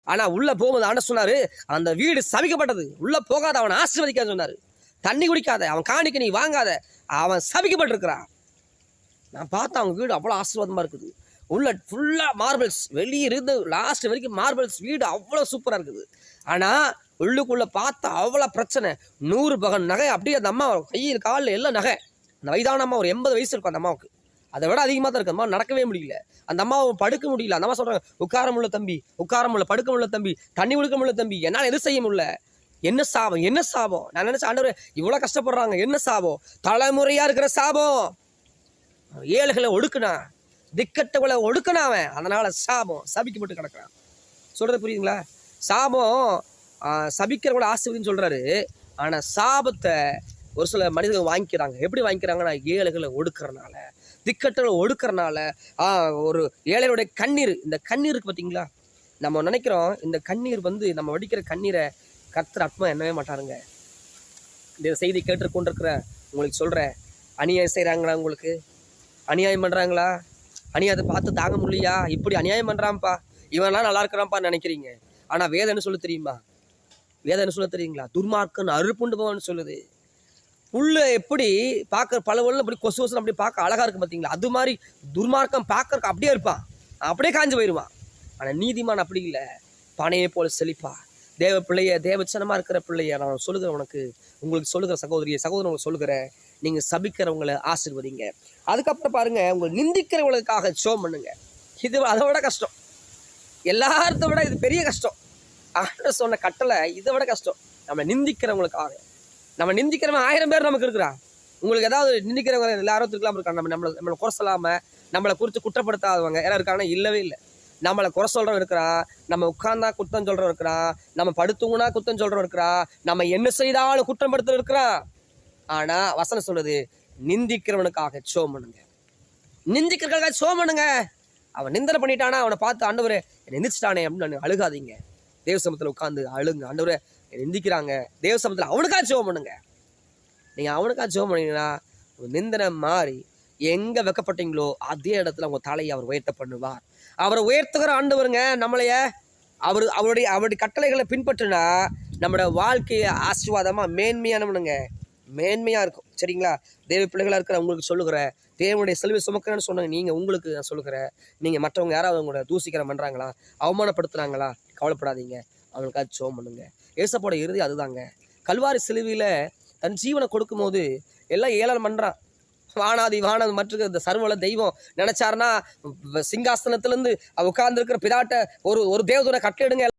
ஆனா உள்ள போகும்போது ஆண்ட சொன்னாரு, அந்த வீடு சபிக்கப்பட்டது, உள்ள போகாத, அவன் ஆசீர்வதிக்காத சொன்னாரு. தண்ணி குடிக்காத, அவன் காணிக்க நீ வாங்காத, அவன் சபிக்கப்பட்டிருக்கிறான். நான் பார்த்தேன் அவங்க வீடு அவ்வளோ ஆசீர்வாதமா இருக்குது. உள்ள ஃபுல்லா மார்பிள்ஸ், வெளியே இருந்து லாஸ்ட் வரைக்கும் மார்பிள்ஸ், வீடு அவ்வளோ சூப்பரா இருக்குது. ஆனா உள்ளுக்குள்ள பார்த்தா அவ்வளோ பிரச்சனை. 100 பகன் நகை அப்படியே அந்த அம்மா கையில் காலில் எல்லாம் நகை. அந்த வயதான அம்மா ஒரு 80 வயசு இருக்கும் அந்த அம்மாவுக்கு. அதை விட அதிகமாக தான் இருக்கு. அம்மா நடக்கவே முடியல, அந்த அம்மாவை படுக்க முடியல. அந்த அம்மா சொல்றாங்க, உட்கார முடியல தம்பி, உட்கார முடியல, படுக்க முடியல தம்பி, தண்ணி குடிக்க முடியல தம்பி, என்னால் எது செய்ய முடியல. என்ன சாபம், என்ன சாபம்? நான் நினைச்சேன், ஆண்டவரே இவ்வளோ கஷ்டப்படுறாங்க, என்ன சாபம்? தலைமுறையா இருக்கிற சாபம். ஏழைகளை ஒடுக்குனா, திக்கட்டகளை ஒடுக்குனா அவன், அதனால சாபம், சபிக்கப்பட்டு கிடக்குறான். சொல்றது புரியுதுங்களா? சாபம் சபிக்கிறவங்கள ஆசீர்வதின்னு சொல்றாரு. ஆனா சாபத்தை ஒரு சில மனிதர்கள் வாங்கிக்கிறாங்க. எப்படி வாங்கிக்கிறாங்கன்னா, ஏழைகளை ஒடுக்கிறனால, திக்கட்டங்களை ஒடுக்கிறனால. ஒரு ஏழைகளுடைய கண்ணீர், இந்த கண்ணீர் இருக்கு பார்த்தீங்களா? நம்ம நினைக்கிறோம் இந்த கண்ணீர் வந்து, நம்ம வடிக்கிற கண்ணீரை கர்த்தர் அற்புதமா எண்ணவே மாட்டாருங்க. இந்த செய்தி கேட்டுக்கொண்டிருக்கிற உங்களுக்கு சொல்கிறேன், அநியாயம் செய்கிறாங்களா? உங்களுக்கு அநியாயம் பண்ணுறாங்களா? அநியாயத்தை பார்த்து தாங்க முடியலையா? இப்படி அநியாயம் பண்ணுறான்ப்பா, இவன்லாம் நல்லா இருக்கிறான்ப்பா நினைக்கிறீங்க. ஆனால் வேதம் என்ன சொல்ல தெரியுமா? வேதம் என்ன சொல்ல தெரியுங்களா? துர்மார்க்கன் அறுப்புண்டு போவான்னு சொல்லுது. புல்லு எப்படி பார்க்க பல அப்படி கொசு கொசு அப்படி பார்க்க அழகா இருக்கு பார்த்தீங்களா? அது மாதிரி துர்மார்க்கம் பார்க்கறக்கு அப்படியே இருப்பான், அப்படியே காஞ்சு போயிடுவான். ஆனால் நீதிமான் அப்படி இல்லை, பனையை போல செழிப்பா. தேவ பிள்ளைய, தேவச்சனமாக இருக்கிற பிள்ளைய நான் சொல்லுகிறேன், உங்களுக்கு சொல்லுகிற சகோதரியை சகோதரன் உங்களுக்கு சொல்லுகிறேன், நீங்கள் சபிக்கிறவங்களை ஆசீர்வதிங்க. அதுக்கப்புறம் பாருங்க, உங்களை நிந்திக்கிறவங்களுக்காக ஜெபம் பண்ணுங்க. இது அதை விட கஷ்டம், எல்லாத்த விட இது பெரிய கஷ்டம். ஆண்டவர் சொன்ன கட்டளை இதை விட கஷ்டம். நம்ம நிந்திக்கிறவங்களுக்காக. நம்ம நிந்திக்கிறவன் 1000 பேர் நமக்கு இருக்கிறான். உங்களுக்கு ஏதாவது நிந்திக்கிறவங்க எல்லாரும் இருக்கலாம் இருக்காங்க. நம்மளை குறை சொல்லாமல், நம்மளை குறித்து குற்றப்படுத்தாதவங்க யாரும் இருக்காங்கன்னா இல்லவே இல்லை. நம்மளை குறை சொல்கிறவன் இருக்கிறான், நம்ம உட்கார்ந்தா குற்றம் சொல்கிறவன் இருக்கிறான், நம்ம படுத்துங்கன்னா குற்றம் சொல்கிறவன் இருக்கிறான், நம்ம என்ன செய்தாலும் குற்றம் படுத்த இருக்கிறான். ஆனால் வசனம் சொல்லுது, நிந்திக்கிறவனுக்காக ஜெபம் பண்ணுங்க. நிந்திக்கிறவனுக்காக ஜெபம் பண்ணுங்க. அவன் நிந்தனை பண்ணிட்டானா, அவனை பார்த்து ஆண்டவரே என்னை நிந்திச்சிட்டானே அப்படின்னு அழுகாதீங்க. தேவ சமூகத்தில் உட்காந்து அழுங்க. ஆண்டவரே நிந்திக்கிறாங்க, தேவ சமூகத்தில் அவனுக்காக ஜெபம் பண்ணுங்க. நீங்கள் அவனுக்காக ஜெபம் பண்ணீங்கன்னா நிந்தனை மாறி எங்கே வைக்கப்பட்டீங்களோ அதே இடத்துல உங்கள் தலையை அவர் உயர்த்த பண்ணுவார். அவரை உயர்த்துகிற ஆண்டவருங்க நம்மளைய. அவருடைய கட்டளைகளை பின்பற்றினா நம்மளோட வாழ்க்கையை ஆசீர்வாதமாக மேன்மையானவனுங்க, மேன்மையாக இருக்கும். சரிங்களா? தேவ பிள்ளைகளாக இருக்கிற உங்களுக்கு சொல்லுகிறேன், தேவனுடைய செல்வி சுமக்கிறேன்னு சொன்னாங்க. நீங்கள் உங்களுக்கு நான் சொல்லுகிறேன், நீங்கள் மற்றவங்க யாராவது உங்களோட தூசிக்கிற பண்ணுறாங்களா, அவமானப்படுத்துகிறாங்களா, கவலைப்படாதீங்க, அவங்களுக்காக ஜெபம் பண்ணுங்க. ஏசப்போட இறுதி அதுதாங்க. கல்வாரி சிலுவையில் தன் ஜீவனை கொடுக்கும் போது எல்லாம் ஏளனம் பண்ணுறான். வானாதி வானது மற்றும் இந்த சர்வல தெய்வம் நினைச்சாருன்னா சிங்காசனத்திலேருந்து உட்கார்ந்துருக்கிற பிதாட்ட ஒரு தேவதூரை கட்டளையிடுங்க.